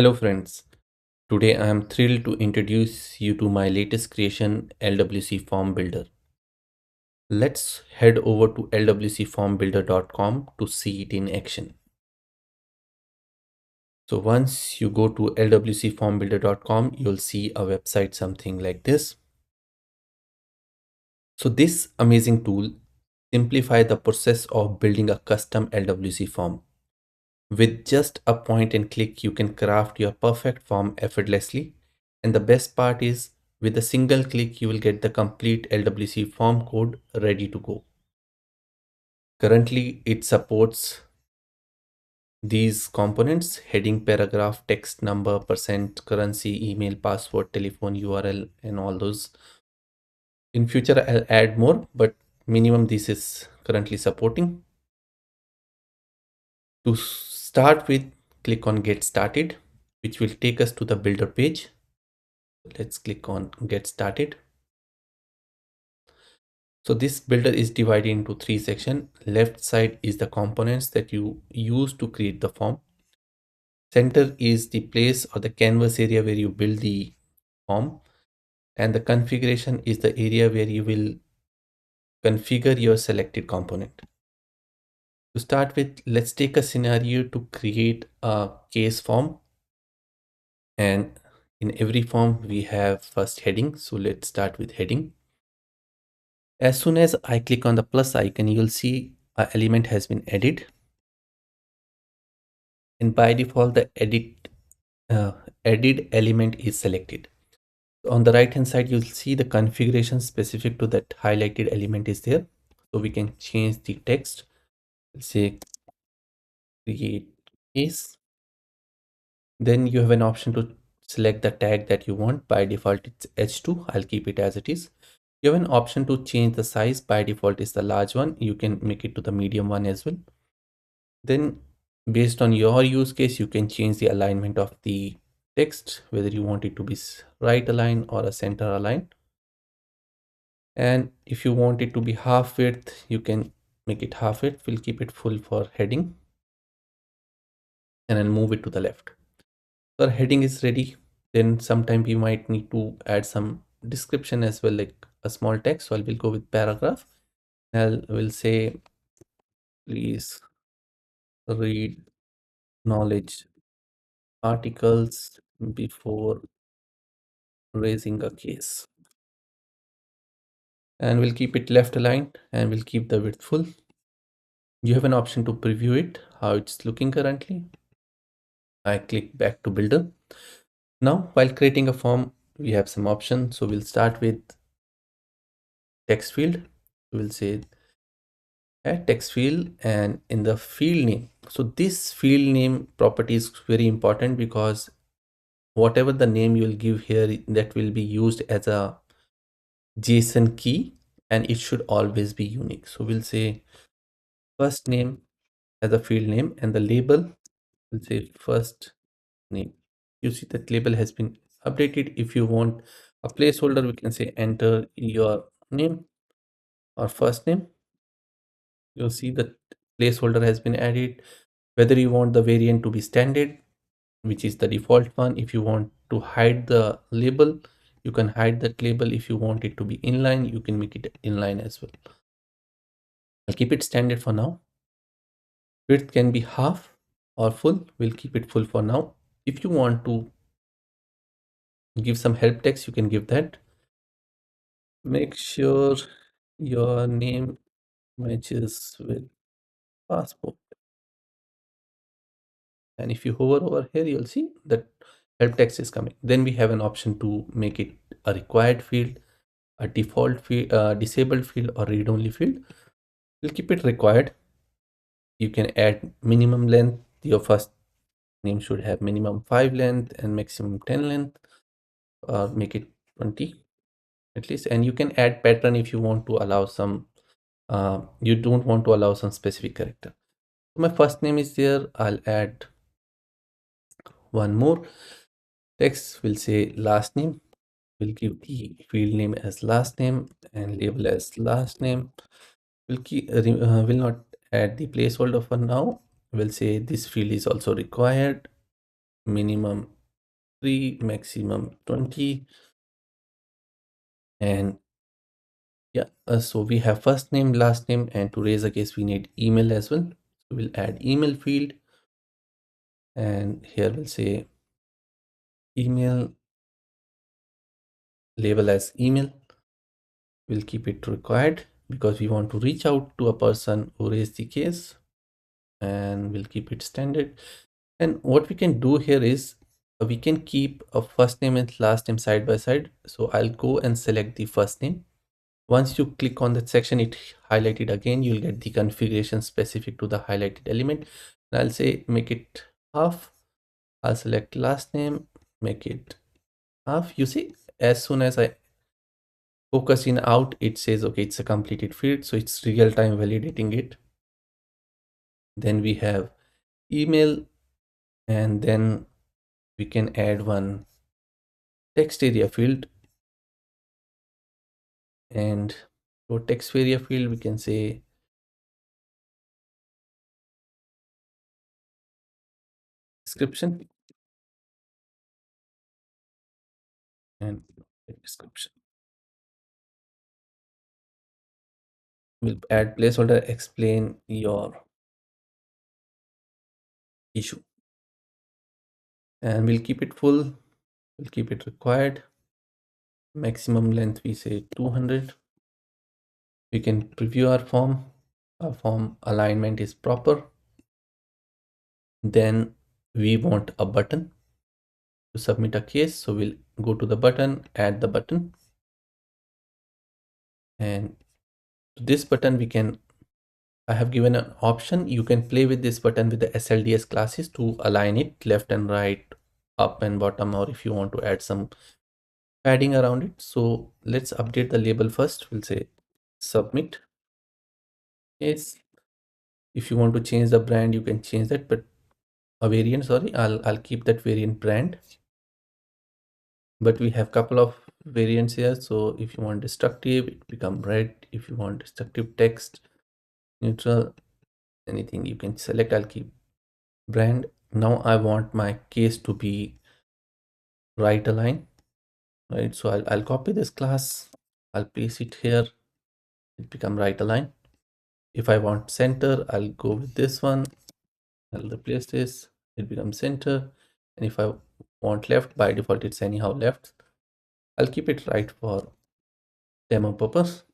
Hello friends, today I am thrilled to introduce you to my latest creation LWC Form Builder. Let's head over to lwcformbuilder.com to see it in action. So once you go to lwcformbuilder.com, you'll see a website something like this. So this amazing tool simplifies the process of building a custom LWC form. With just a point and click, you can craft your perfect form effortlessly. And the best part is, with a single click, you will get the complete LWC form code ready to go. Currently, it supports these components: heading, paragraph, text, number, percent, currency, email, password, telephone, URL, and all those. In future, I'll add more, but minimum this is currently supporting. To start with, click on Get Started, which will take us to the Builder page. Let's click on Get Started. So this builder is divided into three sections. Left side is the components that you use to create the form. Center is the place or the canvas area where you build the form. And the configuration is the area where you will configure your selected component. To start with, let's take a scenario to create a case form. And in every form, we have first heading. So let's start with heading. As soon as I click on the plus icon, you'll see an element has been added. And by default, the added element is selected. On the right hand side, you'll see the configuration specific to that highlighted element is there. So we can change the text. Let's say create case. Then you have an option to select the tag that you want. By default, it's H2. I'll keep it as it is. You have an option to change the size. By default is the large one. You can make it to the medium one as well. Then based on your use case, you can change the alignment of the text, whether you want it to be right align or a center align. And if you want it to be half width, you can make it half width. We'll keep it full for heading and then move it to the left. So our heading is ready. Then sometime we might need to add some description as well, like a small text. So I will go with paragraph. We'll say, please read knowledge articles before raising a case. And we'll keep it left aligned and we'll keep the width full. You have an option to preview it, how it's looking currently. I click back to builder. Now, while creating a form, we have some options. So we'll start with text field. We'll say add text field, and in the field name. So this field name property is very important because whatever the name you will give here, that will be used as a JSON key and it should always be unique. So we'll say first name as a field name and the label will say first name. You see that label has been updated. If you want a placeholder, we can say enter your name or first name. You'll see that placeholder has been added. Whether you want the variant to be standard, which is the default one. If you want to hide the label, you can hide that label. If you want it to be inline, you can make it inline as well. I'll keep it standard for now. Width can be half or full. We'll keep it full for now. If you want to give some help text, you can give that. Make sure your name matches with passport. And if you hover over here, you'll see that help text is coming. Then we have an option to make it a required field, a default field, disabled field, or read-only field. We'll keep it required. You can add minimum length. Your first name should have minimum 5 length and maximum 10 length, or make it 20 at least. And you can add pattern if you want to allow some, you don't want to allow some specific character. So my first name is there. I'll add one more text. Will say last name. We'll give the field name as last name and label as last name. Will not add the placeholder for now. We'll say this field is also required. minimum 3, maximum 20. And yeah, so we have first name, last name, and to raise a case, we need email as well. So we'll add email field, and here we'll say email, label as email. We'll keep it required because we want to reach out to a person who raised the case, and we'll keep it standard. And what we can do here is we can keep a first name and last name side by side. So I'll go and select the first name. Once you click on that section, it highlighted again, you'll get the configuration specific to the highlighted element. And I'll say make it half. I'll select last name, make it half. You see, as soon as I focus in out, it says, okay, it's a completed field. So it's real time validating it. Then we have email, and then we can add one text area field. And for text area field, we can say description and description. We'll add placeholder, explain your issue, and we'll keep it full. We'll keep it required. Maximum length, we say 200. We can preview our form. Our form alignment is proper. Then we want a button to submit a case. So we'll go to the button, add the button. And to this button, I have given an option. You can play with this button with the SLDS classes to align it left and right, up and bottom, or if you want to add some padding around it. So let's update the label first. We'll say submit. Yes. If you want to change the brand, you can change that, but a variant, sorry, I'll keep that variant brand. But we have couple of variants here. So if you want destructive, it become red. If you want destructive text, neutral, anything you can select. I'll keep brand. Now I want my case to be right align, right? So I'll copy this class, I'll paste it here, it become right align. If I want center, I'll go with this one, I'll replace this, it becomes center. And if I want left, by default it's anyhow left. I'll keep it right for demo purpose.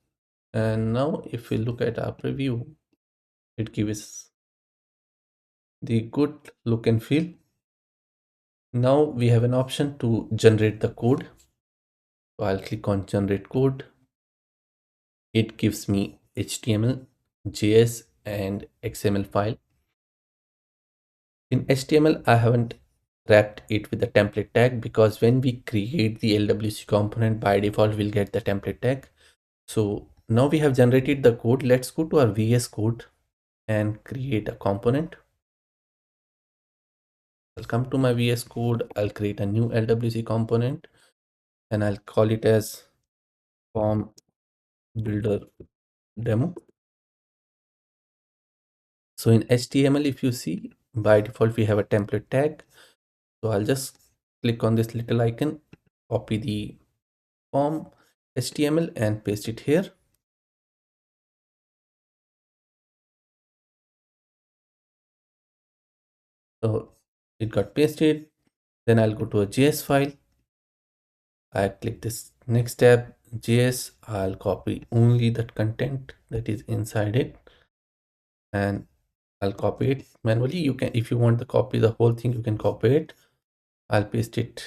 And now if we look at our preview, it gives the good look and feel. Now we have an option to generate the code. So I'll click on generate code. It gives me HTML, JS, and XML file. In HTML, I haven't wrapped it with the template tag because when we create the LWC component, by default, we'll get the template tag. So now we have generated the code. Let's go to our VS Code and create a component. I'll come to my VS Code. I'll create a new LWC component and I'll call it as Form Builder Demo. So in HTML, if you see, by default, we have a template tag. So I'll just click on this little icon, copy the form HTML and paste it here. So it got pasted. Then I'll go to a JS file. I click this next tab, JS. I'll copy only that content that is inside it. And I'll copy it manually. You can, if you want to copy the whole thing, you can copy it. I'll paste it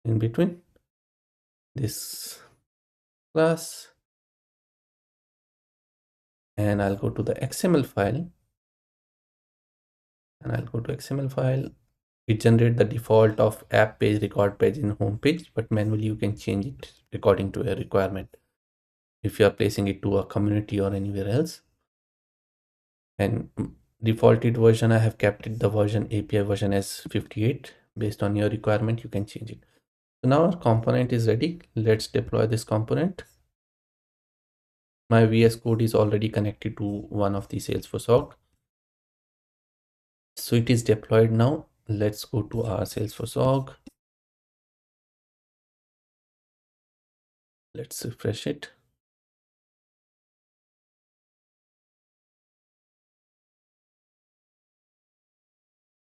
in between this class. And I'll go to the XML file. And I'll go to XML file. It generates the default of app page, record page in home page, but manually you can change it according to a requirement. If you are placing it to a community or anywhere else. And defaulted version, I have kept it the version API version as 58. Based on your requirement, you can change it. So now our component is ready. Let's deploy this component. My VS Code is already connected to one of the Salesforce org. So it is deployed now. let's go to our Salesforce org. Let's refresh it.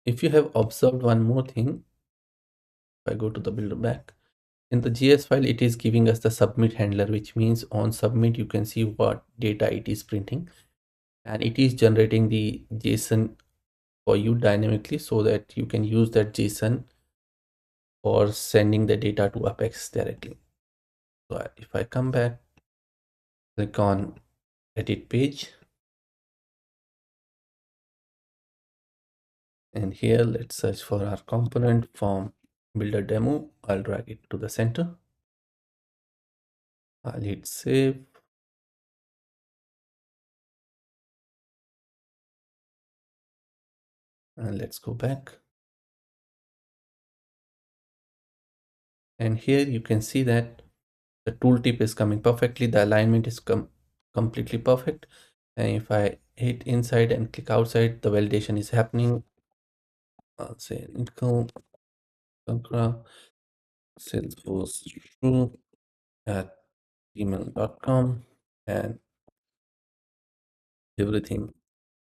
If you have observed one more thing, if I go to the builder back, in the JS file, it is giving us the submit handler, which means on submit, you can see what data it is printing, and it is generating the JSON for you dynamically so that you can use that JSON for sending the data to Apex directly. So if I come back, click on edit page, and here let's search for our component form builder demo. I'll drag it to the center. I'll hit save. And let's go back. And here you can see that the tooltip is coming perfectly. The alignment is completely perfect. And if I hit inside and click outside, the validation is happening. I'll say Intel, Concra, Salesforce true at gmail.com, and everything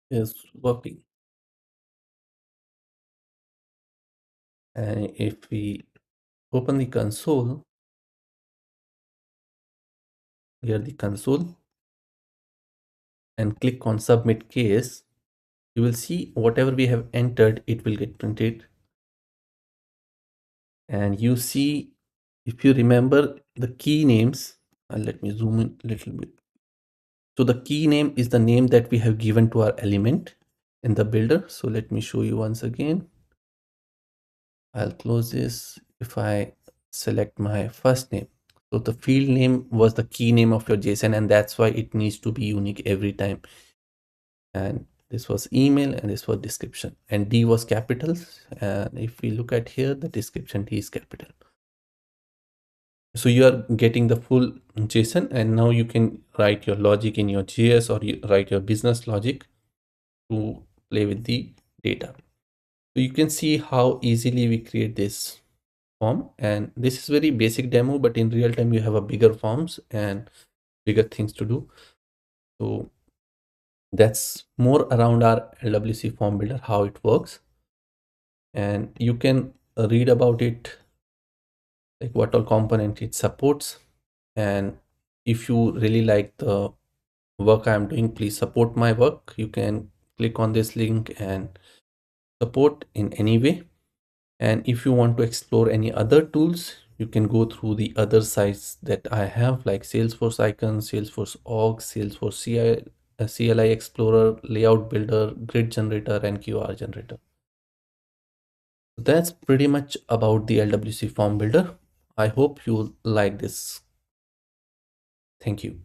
is working. And if we open the console, here the console, and click on submit case, you will see whatever we have entered, it will get printed. And you see, if you remember the key names, let me zoom in a little bit. So the key name is the name that we have given to our element in the builder. So let me show you once again. I'll close this. If I select my first name, so the field name was the key name of your JSON, and that's why it needs to be unique every time. And this was email, and this was description, and D was capitals. And if we look at here, the description D is capital. So you are getting the full JSON, and now you can write your logic in your JS, or you write your business logic to play with the data. So you can see how easily we create this form, and this is very basic demo, but in real time you have a bigger forms and bigger things to do. So that's more around our LWC form builder, how it works, and you can read about it, like what all component it supports. And if you really like the work I'm doing, please support my work. You can click on this link and support in any way. And if you want to explore any other tools, you can go through the other sites that I have, like Salesforce Icon, Salesforce Org, Salesforce CLI Explorer, Layout Builder, Grid Generator, and QR Generator. That's pretty much about the LWC Form Builder. I hope you like this. Thank you.